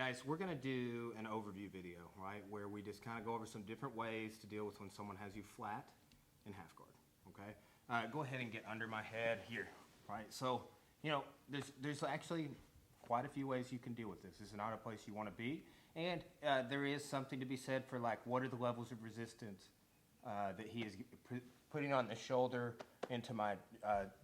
guys, we're gonna do an overview video, right? Where we just kind of go over some different ways to deal with when someone has you flat and half guard, okay? Go ahead and get under my head here, right? So, you know, there's actually quite a few ways you can deal with this. This is not a place you wanna be. And there is something to be said for like, what are the levels of resistance that he is putting on the shoulder into my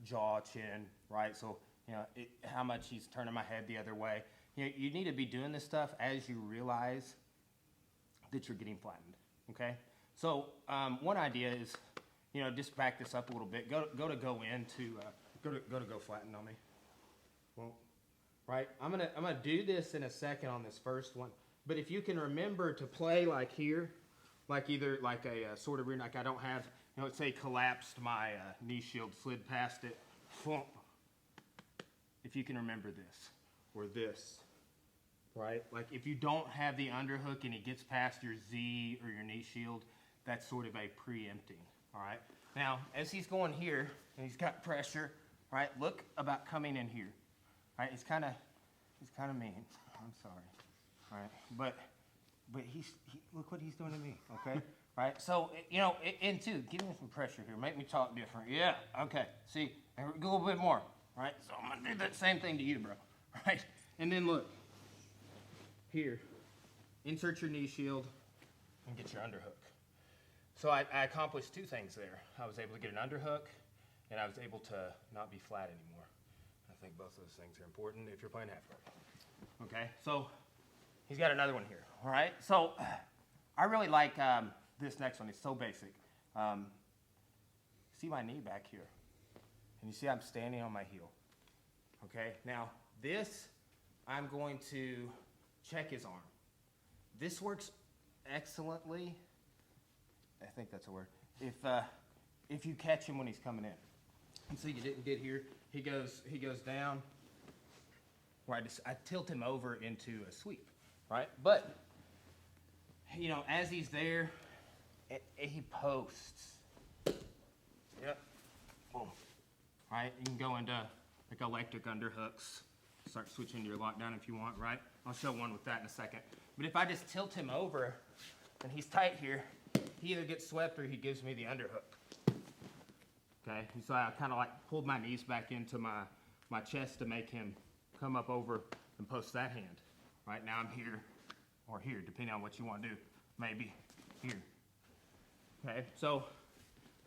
jaw, chin, right? So, you know, how much he's turning my head the other way. You know, you need to be doing this stuff as you realize that you're getting flattened, okay? So one idea is, you know, just back this up a little bit. Go flatten on me. Well, right, I'm gonna do this in a second on this first one. But if you can remember to play like here, like either like a sort of rear, like I don't have, you know, let's say collapsed my knee shield, slid past it. If you can remember this, or this, right? Like if you don't have the underhook and it gets past your Z or your knee shield, that's sort of a preempting, all right? Now, as he's going here, and he's got pressure, right? Look about coming in here, right? He's kind of mean, I'm sorry, all right? But look what he's doing to me, okay? Right, so, you know, and two, give me some pressure here, make me talk different, yeah, okay, see, and a little bit more. Right, so I'm gonna do that same thing to you, bro. Right, and then look here, insert your knee shield and get your underhook. So I accomplished two things there. I was able to get an underhook, and I was able to not be flat anymore. I think both of those things are important if you're playing half guard. Okay, so he's got another one here. All right, so I really like this next one. It's so basic. See my knee back here. And you see I'm standing on my heel, okay? Now, this, I'm going to check his arm. This works excellently, I think that's a word, if you catch him when he's coming in. And so you didn't get here, he goes down, where I tilt him over into a sweep, right? But, you know, as he's there, he posts. Yep, boom. Right, you can go into like electric underhooks, start switching your lockdown if you want, right? I'll show one with that in a second. But if I just tilt him over and he's tight here, he either gets swept or he gives me the underhook. Okay, and so I kind of like pulled my knees back into my chest to make him come up over and post that hand. Right, now I'm here or here, depending on what you want to do. Maybe here. Okay, so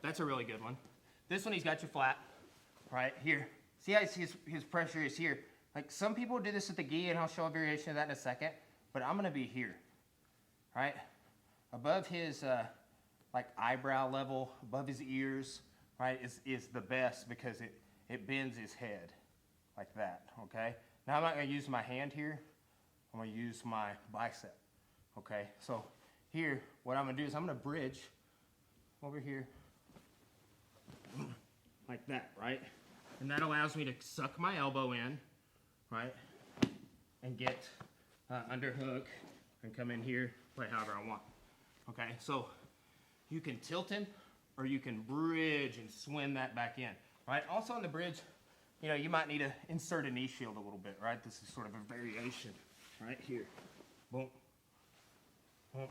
that's a really good one. This one, he's got you flat. Right here, see how his pressure is here. Like some people do this with the gi, and I'll show a variation of that in a second, but I'm gonna be here, right? Above his like eyebrow level, above his ears, right, is the best because it bends his head like that, okay? Now I'm not gonna use my hand here, I'm gonna use my bicep, okay? So here, what I'm gonna do is I'm gonna bridge over here, like that, right? And that allows me to suck my elbow in, right? And get underhook and come in here, play however I want. Okay, so you can tilt him or you can bridge and swim that back in, right? Also on the bridge, you know, you might need to insert a knee shield a little bit, right? This is sort of a variation right here. Boom, boom.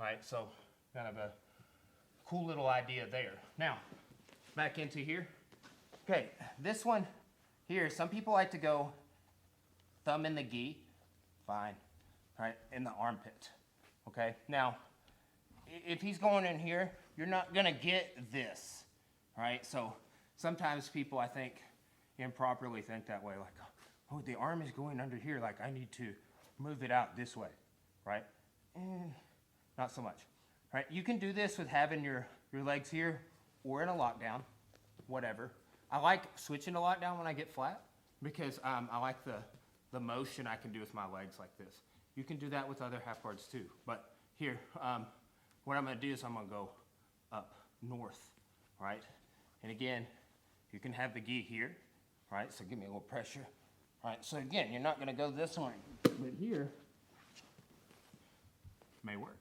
Right, so kind of a cool little idea there. Now, back into here. Okay, this one here, some people like to go thumb in the gi, fine, right, in the armpit, okay? Now, if he's going in here, you're not gonna get this, right? So sometimes people, I think, improperly think that way, like, oh, the arm is going under here, like I need to move it out this way, right? Not so much, right? You can do this with having your legs here or in a lockdown, whatever. I like switching to lockdown when I get flat because I like the motion I can do with my legs like this. You can do that with other half guards too. But here, what I'm gonna do is I'm gonna go up north, right? And again, you can have the gi here, right? So give me a little pressure, right? So again, you're not gonna go this way, but here may work,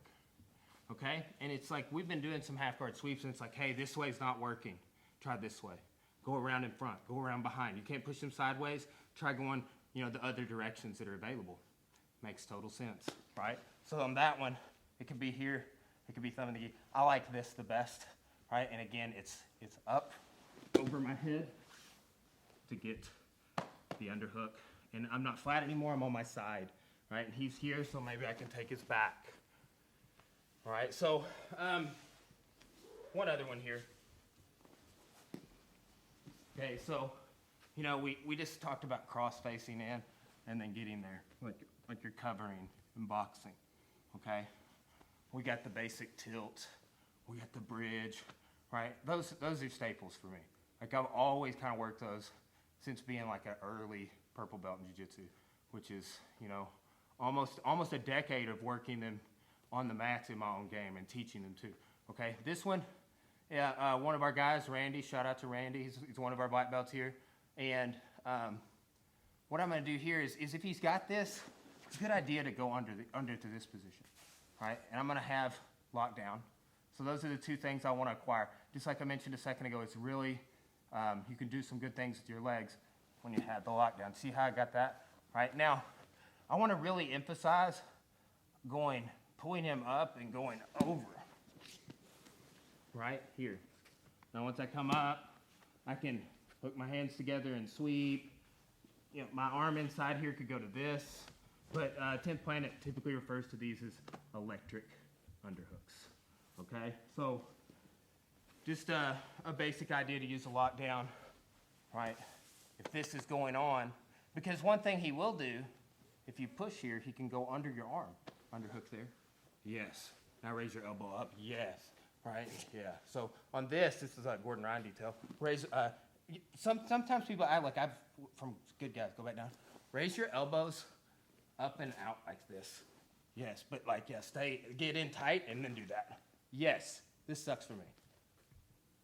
okay? And it's like we've been doing some half guard sweeps and it's like, hey, this way's not working. Try this way. Go around in front, go around behind. You can't push them sideways. Try going, you know, the other directions that are available. makes total sense, right? So on that one, it could be here, it could be thumb in the gi. I like this the best, right? And again, it's up over my head to get the underhook. And I'm not flat anymore, I'm on my side, right? And he's here, so maybe I can take his back. All right, so one other one here. Okay, so, you know, we just talked about cross facing in and then getting there, like you're covering in boxing, okay? We got the basic tilt, we got the bridge, right? Those are staples for me. Like I've always kind of worked those since being like an early purple belt in jiu-jitsu, which is, you know, almost a decade of working them on the mats in my own game and teaching them too, okay? This one, yeah, one of our guys, Randy, shout out to Randy, he's one of our black belts here. And what I'm gonna do here is if he's got this, it's a good idea to go under to this position, right? And I'm gonna have lockdown. So those are the two things I wanna acquire. Just like I mentioned a second ago, it's really, you can do some good things with your legs when you have the lockdown. See how I got that? Right, now, I wanna really emphasize pulling him up and going over. Right here. Now once I come up, I can hook my hands together and sweep. You know, my arm inside here could go to this, but 10th Planet typically refers to these as electric underhooks. Okay, so just a basic idea to use a lockdown, right? If this is going on, because one thing he will do, if you push here, he can go under your arm. Underhook there. Yes. Now raise your elbow up. Yes. Right? Yeah. So on this is a Gordon Ryan detail. Raise. Sometimes people act like from good guys. Go back down. Raise your elbows up and out like this. Yes, but like get in tight and then do that. Yes. This sucks for me.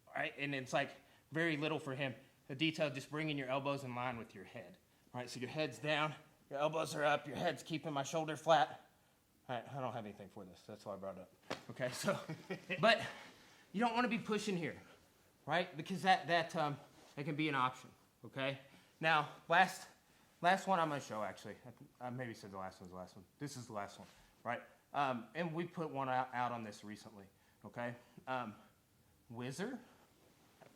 All right, and it's like very little for him. The detail, just bringing your elbows in line with your head. All right, so your head's down, your elbows are up, your head's keeping my shoulder flat. All right, I don't have anything for this. That's why I brought it up. Okay, so, but you don't want to be pushing here, right? Because that can be an option. Okay. Now, last one I'm going to show. Actually, I maybe said the last one's the last one. This is the last one, right? And we put one out on this recently. Okay. Whizzer,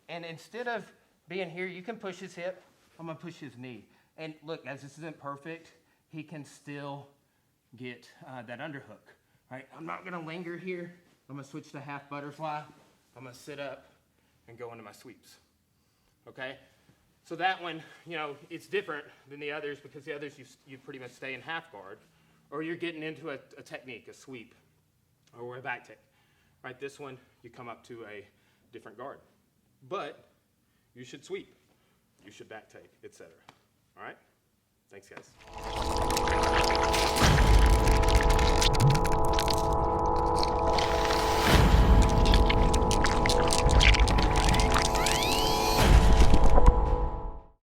and instead of being here, you can push his hip. I'm going to push his knee. And look, as this isn't perfect, he can still get that underhook, right? I'm not gonna linger here. I'm gonna switch to half butterfly. I'm gonna sit up and go into my sweeps, okay? So that one, you know, it's different than the others because the others you pretty much stay in half guard, or you're getting into a technique, a sweep, or a back take, right? This one, you come up to a different guard, but you should sweep, you should back take, etc. All right? Thanks, guys.